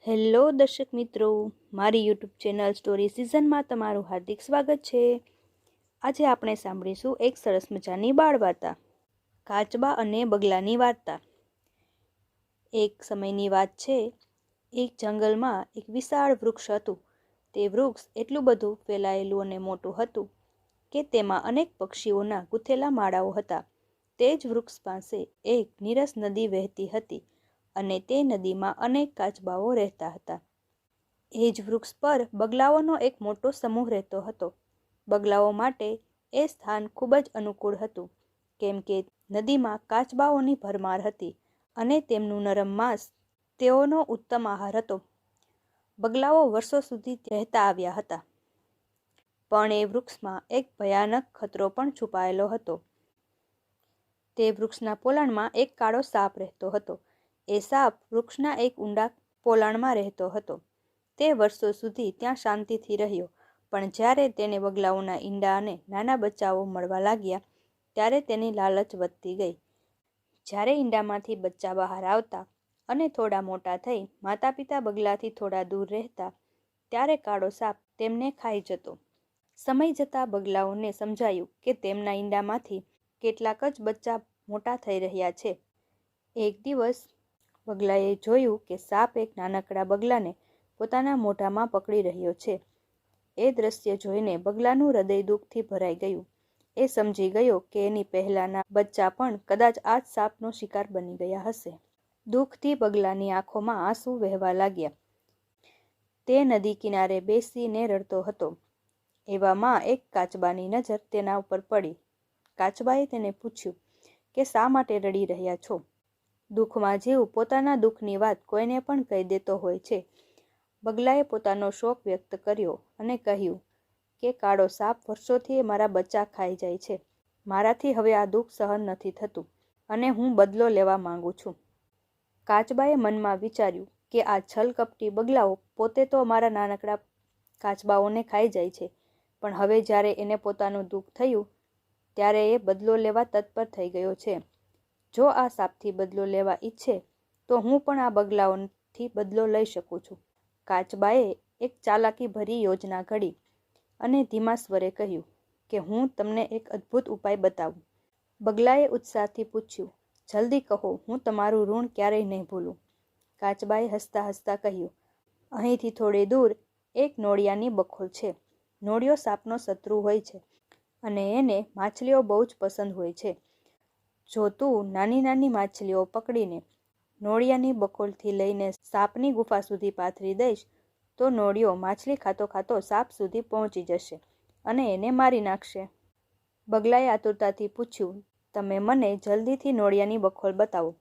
Hello દર્શક મિત્રો, મારી યુટ્યુબ ચેનલ સ્ટોરી સિઝનમાં તમારું હાર્દિક સ્વાગત છે। આજે આપણે સાંભળીશું એક સરસ મજાની બાળ વાર્તા, કાચબા અને બગલાની વાર્તા। એક સમયની વાત છે, એક જંગલમાં એક વિશાળ વૃક્ષ હતું। તે વૃક્ષ એટલું બધું ફેલાયેલું અને મોટું હતું કે તેમાં અનેક પક્ષીઓના ગૂંથેલા માળાઓ હતા। તે જ વૃક્ષ પાસે એક નીરસ નદી વહેતી હતી અને તે નદીમાં અનેક કાચબાઓ રહેતા હતા। એ જ વૃક્ષ પર બગલાઓનો એક મોટો સમૂહ રહેતો હતો। બગલાઓ માટે એ સ્થાન ખૂબ જ અનુકૂળ હતું, કેમ કે નદીમાં કાચબાઓની ભરમાર હતી અને તેમનું નરમ માંસ તેઓનો ઉત્તમ આહાર હતો। બગલાઓ વર્ષો સુધી રહેતા આવ્યા હતા, પણ એ વૃક્ષમાં એક ભયાનક ખતરો પણ છુપાયેલો હતો। તે વૃક્ષના પોલાણમાં એક કાળો સાપ રહેતો હતો। એ સાપ વૃક્ષના એક ઊંડા પોલાણમાં રહેતો હતો। તે વર્ષો સુધી ત્યાં શાંતિથી રહ્યો, પણ જ્યારે તેને બગલાઓના ઈંડા અને નાના બચ્ચાઓ મળવા લાગ્યા, ત્યારે તેની લાલચ વધતી ગઈ। જ્યારે ઈંડામાંથી બચ્ચા બહાર આવતા અને થોડા મોટા થઈ માતા પિતા બગલાથી થોડા દૂર રહેતા, ત્યારે કાળો સાપ તેમને ખાઈ જતો। સમય જતાં બગલાઓને સમજાયું કે તેમના ઈંડામાંથી કેટલાક જ બચ્ચા મોટા થઈ રહ્યા છે। એક દિવસ બગલાએ જોયું કે સાપ એક નાનકડા બગલાને પોતાના મોઢામાં પકડી રહ્યો છે। એ દ્રશ્ય જોઈને બગલાનું હૃદય દુઃખથી ભરાઈ ગયું। એ સમજી ગયો કે એની પહેલાના બચ્ચા પણ કદાચ આ જ સાપનો શિકાર બની ગયા હશે। દુઃખથી બગલાની આંખોમાં આંસુ વહેવા લાગ્યા। તે નદી કિનારે બેસીને રડતો હતો। એવામાં એક કાચબાની નજર તેના ઉપર પડી। કાચબાએ તેને પૂછ્યું કે શા માટે રડી રહ્યા છો? દુઃખમાં જીવ પોતાના દુઃખની વાત કોઈને પણ કહી દેતો હોય છે। બગલાએ પોતાનો શોક વ્યક્ત કર્યો અને કહ્યું કે કાળો સાપ વર્ષોથી મારા બચ્ચા ખાઈ જાય છે। મારાથી હવે આ દુઃખ સહન નથી થતું અને હું બદલો લેવા માંગુ છું। કાચબાએ મનમાં વિચાર્યું કે આ છલકપટી બગલાઓ પોતે તો અમારા નાનકડા કાચબાઓને ખાઈ જાય છે, પણ હવે જ્યારે એને પોતાનું દુઃખ થયું ત્યારે એ બદલો લેવા તત્પર થઈ ગયો છે। જો આ સાપથી બદલો લેવા ઈચ્છે તો હું પણ આ બગલાઓથી બદલો લઈ શકું છું। કાચબાએ એક ચાલાકી ભરી યોજના ઘડી અને ધીમા સ્વરે કહ્યું કે હું તમને એક અદ્ભુત ઉપાય બતાવું। બગલાએ ઉત્સાહથી પૂછ્યું, જલ્દી કહો, હું તમારું ઋણ ક્યારેય નહીં ભૂલું। કાચબાએ હસતા હસતા કહ્યું, અહીંથી થોડે દૂર એક નોળિયાની બખોલ છે। નોળિયો સાપનો શત્રુ હોય છે અને એને માછલીઓ બહુ જ પસંદ હોય છે। જો તું નાની નાની માછલીઓ પકડીને નોળિયાની બખોલથી લઈને સાપની ગુફા સુધી પાથરી દઈશ, તો નોળિયો માછલી ખાતો ખાતો સાપ સુધી પહોંચી જશે અને એને મારી નાખશે। બગલાએ આતુરતાથી પૂછ્યું, તમે મને જલ્દીથી નોળિયાની બખોલ બતાવો।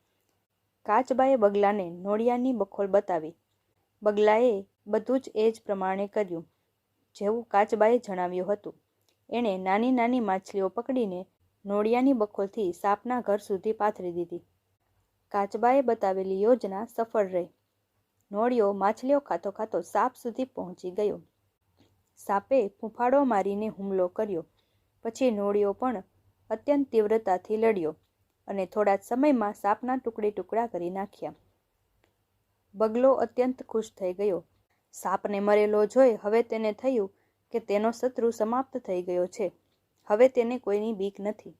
કાચબાએ બગલાને નોળિયાની બખોલ બતાવી। બગલાએ બધું જ એ જ પ્રમાણે કર્યું જેવું કાચબાએ જણાવ્યું હતું। એણે નાની નાની માછલીઓ પકડીને નોળિયાની બખોલથી સાપના ઘર સુધી પાથરી દીધી। કાચબાએ બતાવેલી યોજના સફળ રહી। નોળિયો માછલીઓ ખાતો ખાતો સાપ સુધી પહોંચી ગયો। સાપે ફૂંફાડો મારીને હુમલો કર્યો। પછી નોળિયો પણ અત્યંત તીવ્રતાથી લડ્યો અને થોડા જ સમયમાં સાપના ટુકડે ટુકડા કરી નાખ્યા। બગલો અત્યંત ખુશ થઈ ગયો। સાપને મરેલો જોઈ હવે તેને થયું કે તેનો શત્રુ સમાપ્ત થઈ ગયો છે। હવે તેને કોઈની બીક નથી।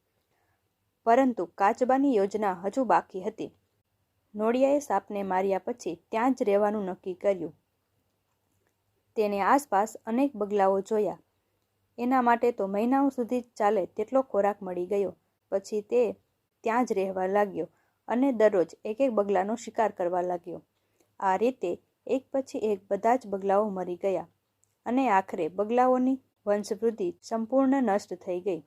પરંતુ કાચબાની યોજના હજુ બાકી હતી। નોળિયાએ સાપને માર્યા પછી ત્યાં જ રહેવાનું નક્કી કર્યું। તેને આસપાસ અનેક બગલાઓ જોયા। એના માટે તો મહિનાઓ સુધી ચાલે તેટલો ખોરાક મળી ગયો। પછી તે ત્યાં જ રહેવા લાગ્યો અને દરરોજ એક એક બગલાનો શિકાર કરવા લાગ્યો। આ રીતે એક પછી એક બધા જ બગલાઓ મરી ગયા અને આખરે બગલાઓની વંશવૃદ્ધિ સંપૂર્ણ નષ્ટ થઈ ગઈ।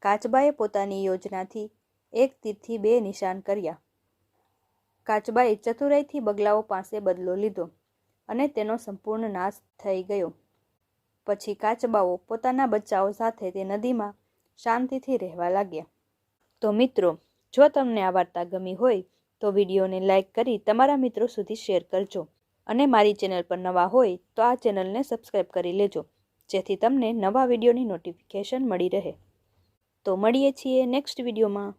કાચબાએ પોતાની યોજનાથી એક તીરથી બે નિશાન કર્યા। કાચબાએ ચતુરાઈથી બગલાઓ પાસે બદલો લીધો અને તેનો સંપૂર્ણ નાશ થઈ ગયો। પછી કાચબાઓ પોતાના બચ્ચાઓ સાથે તે નદીમાં શાંતિથી રહેવા લાગ્યા। તો મિત્રો, જો તમને આ વાર્તા ગમી હોય તો વિડીયોને લાઈક કરી તમારા મિત્રો સુધી શેર કરજો અને મારી ચેનલ પર નવા હોય તો આ ચેનલને સબસ્ક્રાઈબ કરી લેજો, જેથી તમને નવા વિડીયોની નોટિફિકેશન મળી રહે। તો મળીએ છીએ નેક્સ્ટ વિડીયોમાં।